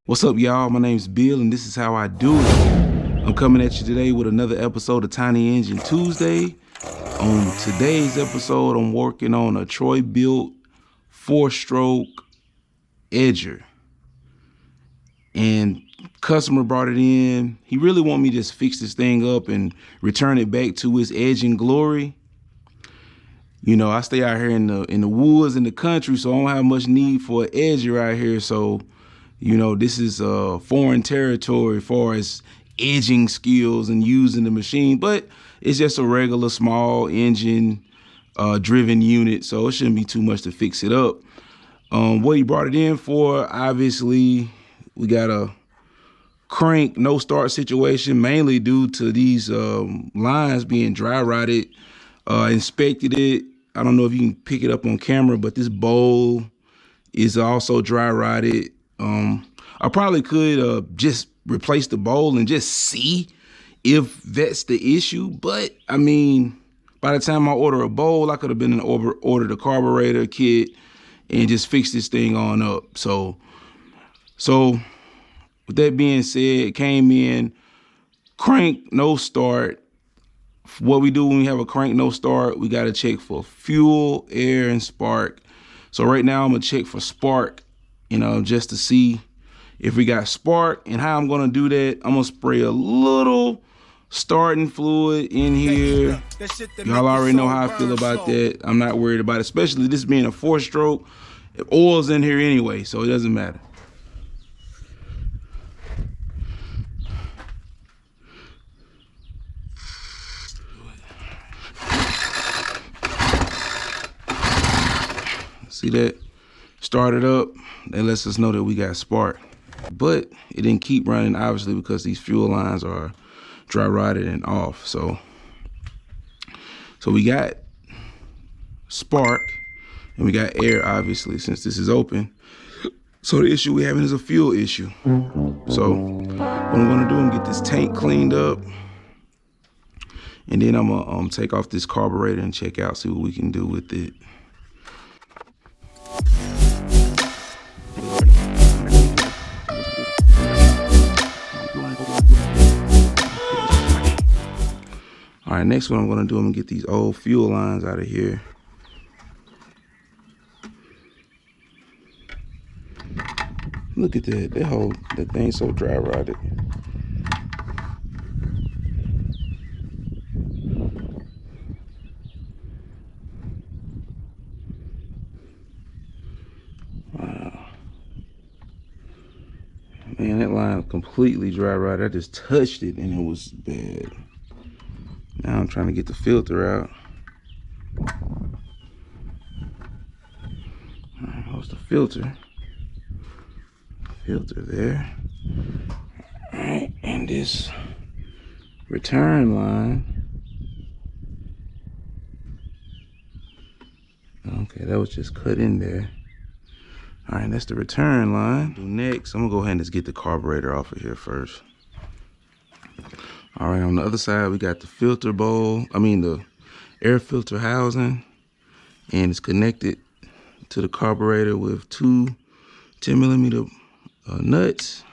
What's up, y'all? My name's Bill, and this is how I do it. I'm coming at you today with another episode of Tiny Engine Tuesday. On today's episode, I'm working on a Troy Bilt 4-stroke edger. And customer brought it in. He really wanted me to just fix this thing up and return it back to its edging glory. You know, I stay out here in the woods, in the country, so I don't have much need for an edger out here. So, you know, this is foreign territory as far as edging skills and using the machine, but it's just a regular small engine driven unit, so it shouldn't be too much to fix it up. What he brought it in for, obviously, we got a crank no start situation, mainly due to these lines being dry rotted. Inspected it. I don't know if you can pick it up on camera, but this bowl is also dry rotted. I probably could just replace the bowl and just see if that's the issue. But I mean, by the time I order a bowl, I could have been in ordered a carburetor kit and just fix this thing on up. So with that being said, it came in, crank no start. What we do when we have a crank no start, we got to check for fuel, air, and spark. So right now I'm gonna check for spark, you know, just to see if we got spark. And how I'm gonna do that, I'm gonna spray a little starting fluid in here. Y'all already know how I feel about that. I'm not worried about it, especially this being a 4-stroke. Oil's in here anyway, so it doesn't matter. See that? Started up. That lets us know that we got spark. But it didn't keep running, obviously, because these fuel lines are dry rotted and off. So we got spark and we got air, obviously, since this is open. So the issue we're having is a fuel issue. So what I'm gonna do, I'm gonna get this tank cleaned up, and then I'm gonna take off this carburetor and check out, see what we can do with it. All right, next what I'm gonna do, I'm gonna get these old fuel lines out of here. Look at that, that thing's so dry rotted. Wow. Man, that line completely dry rotted. I just touched it and it was bad. Now I'm trying to get the filter out. All right, what's the filter? Filter there. All right, and this return line. Okay, that was just cut in there. All right, that's the return line. Next, I'm gonna go ahead and just get the carburetor off of here first. All right, on the other side, we got the filter bowl, the air filter housing, and it's connected to the carburetor with two 10mm nuts.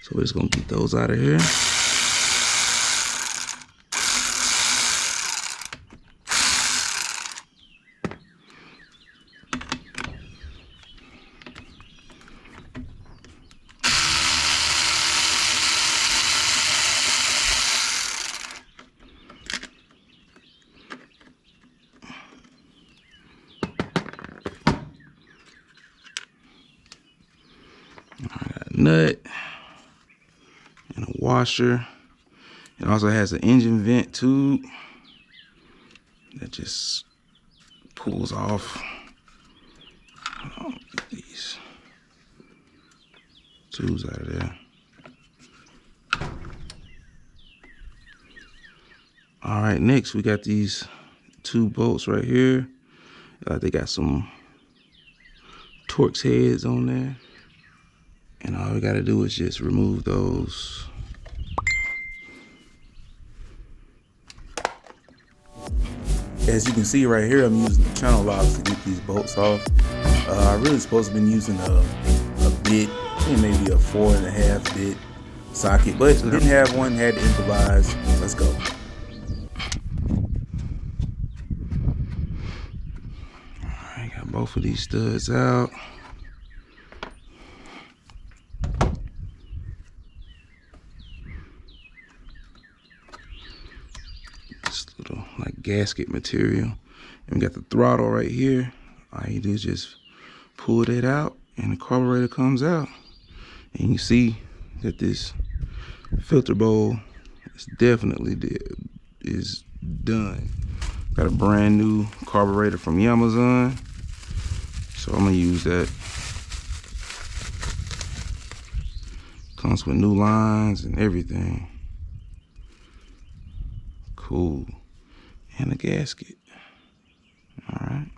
So we're just gonna get those out of here. Nut and a washer. It also has an engine vent tube that just pulls off these tubes out of there. All right, next we got these two bolts right here. They got some Torx heads on there. And all we gotta do is just remove those. As you can see right here, I'm using the channel locks to get these bolts off. I really supposed to have been using a bit think maybe a 4.5 bit socket, but didn't have one, had to improvise. Let's go. Alright, got both of these studs out. This little like gasket material. And we got the throttle right here. All you do is just pull that out and the carburetor comes out. And you see that this filter bowl is definitely is done. Got a brand new carburetor from Amazon, so I'm gonna use that. Comes with new lines and everything. Cool. And a gasket. All right.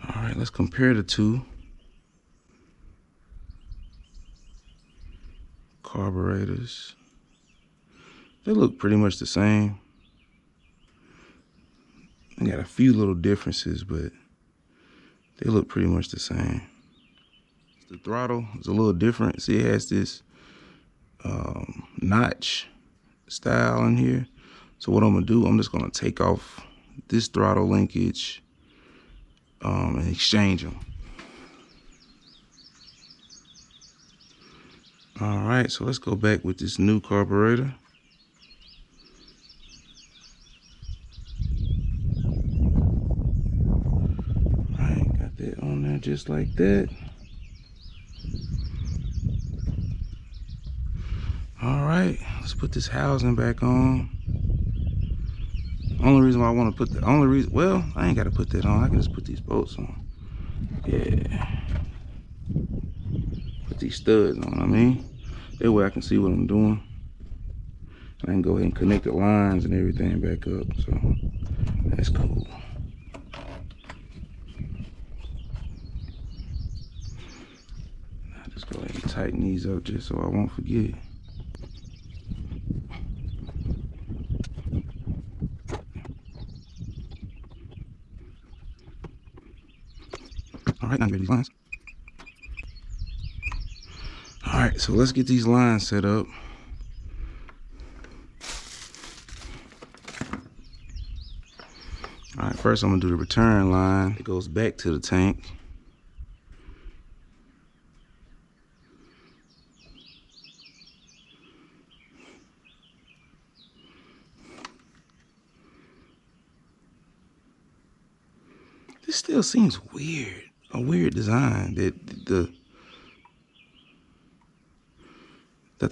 All right, let's compare the two carburetors. They look pretty much the same. They got a few little differences, but they look pretty much the same. The throttle is a little different. See, it has this notch style in here. So what I'm gonna do, I'm just gonna take off this throttle linkage and exchange them. All right, so let's go back with this new carburetor. All right, got that on there just like that. All right, let's put this housing back on. Only reason why I want to put the well, I ain't got to put that on. I can just put these bolts on. Yeah. Put these studs on, I mean. That way I can see what I'm doing. And I can go ahead and connect the lines and everything back up. So that's cool. I'll just go ahead and tighten these up just so I won't forget. All right, now get these lines. All right, so let's get these lines set up. All right, first I'm gonna do the return line. It goes back to the tank. This still seems weird, a weird design that the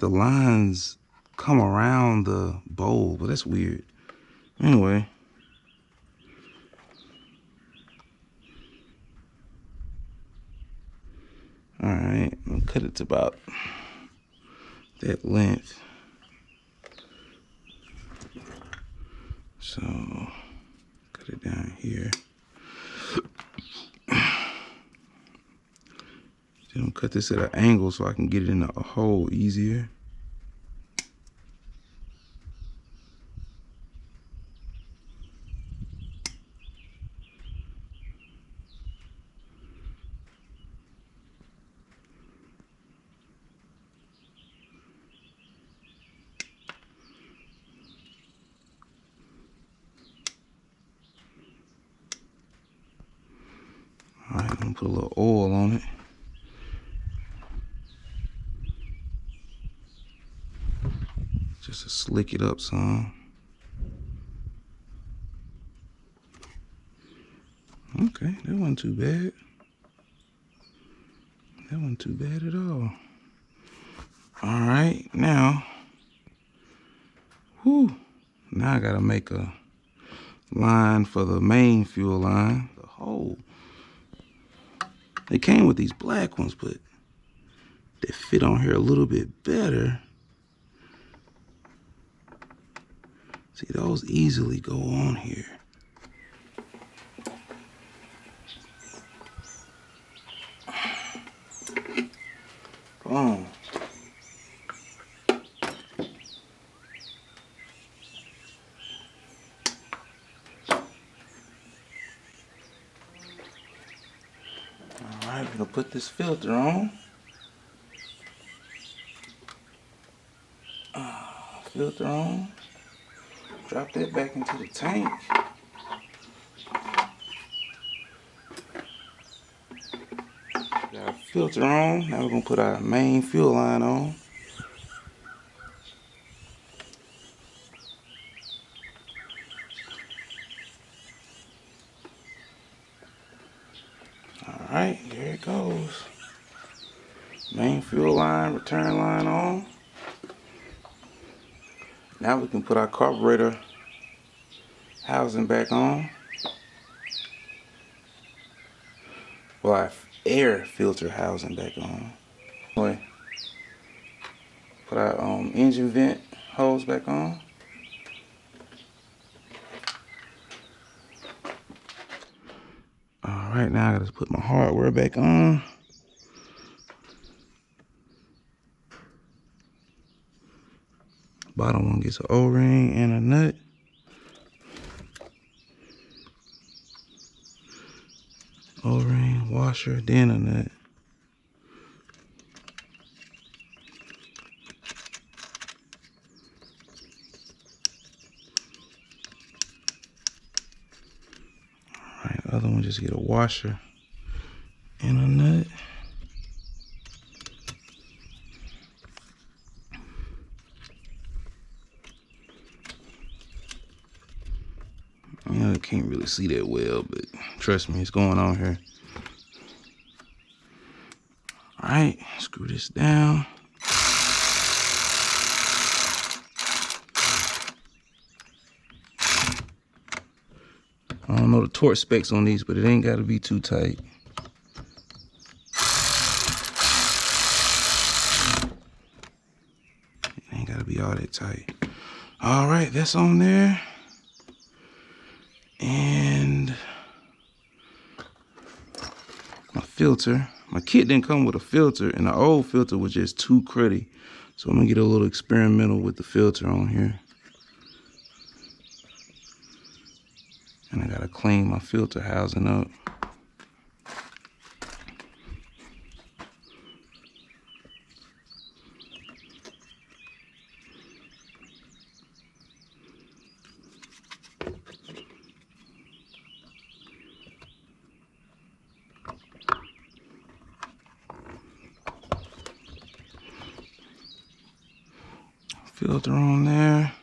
lines come around the bowl, but that's weird. Anyway. All right, I'm gonna cut it to about that length. So, cut it down here. Then I'll cut this at an angle so I can get it in a hole easier. All right, I'm gonna put a little oil on it. Just to slick it up some. Okay, that wasn't too bad. That wasn't too bad at all. All right, now, now I gotta make a line for the main fuel line. The hole. They came with these black ones, but they fit on here a little bit better. See, those easily go on here. Boom. I'm gonna put this filter on. Filter on. Drop that back into the tank. Got our filter on. Now we're gonna put our main fuel line on. Alright, there it goes. Main fuel line, return line on. Now we can put our carburetor housing back on. Well, our air filter housing back on. Anyway, put our engine vent hose back on. Alright, now I gotta put my hardware back on. Bottom one gets an O-ring and a nut. O-ring, washer, then a nut. Alright, the other one just get a washer and a nut. I can't really see that well, but trust me, it's going on here. All right, screw this down. I don't know the torque specs on these, but it ain't got to be too tight. It ain't got to be all that tight. All right, that's on there. And my filter. My kit didn't come with a filter, and the old filter was just too cruddy. So I'm gonna get a little experimental with the filter on here. And I gotta clean my filter housing up. Filter on there.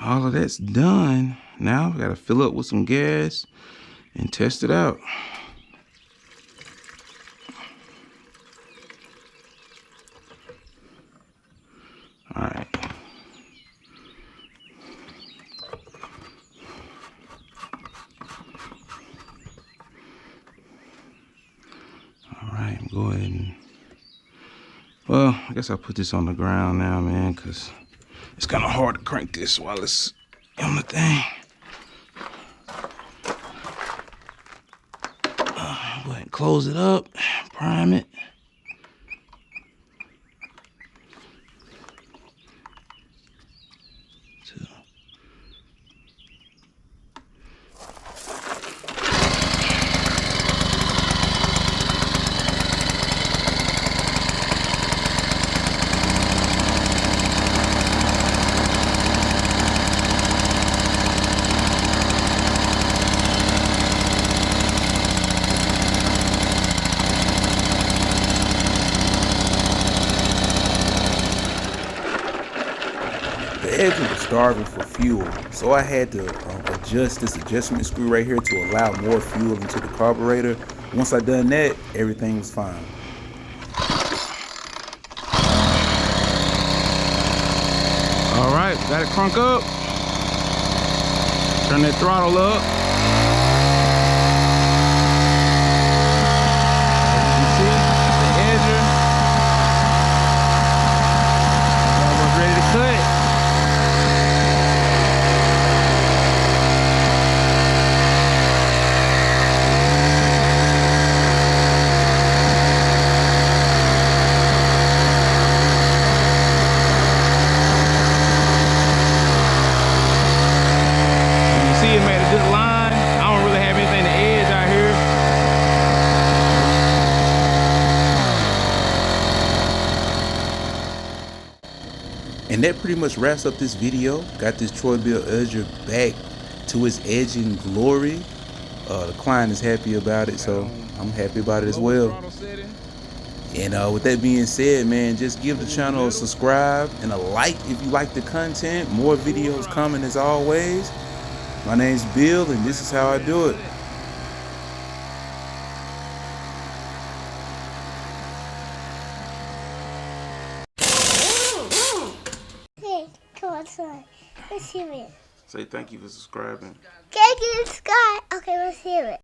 All of that's done. Now we gotta fill up with some gas and test it out. All right. All right, go ahead and, well, I guess I'll put this on the ground now, man, because it's kind of hard to crank this while it's on the thing. Go ahead and close it up, prime it. The engine was starving for fuel, so I had to adjust this adjustment screw right here to allow more fuel into the carburetor. Once I done that, everything was fine. All right, got it crunk up. Turn that throttle up. As you can see, the edger. Almost ready to cut. It made a good line. And that pretty much wraps up this video. Got this Troy Bilt edger back to its edging glory. The client is happy about it, so I'm happy about it as well. And with that being said, man, just give the channel a subscribe and a like if you like the content. More videos coming as always. My name's Bill, and this is how I do it. Hey, come on. Let's hear it. Say thank you for subscribing. Thank you, Sky. Okay, let's hear it.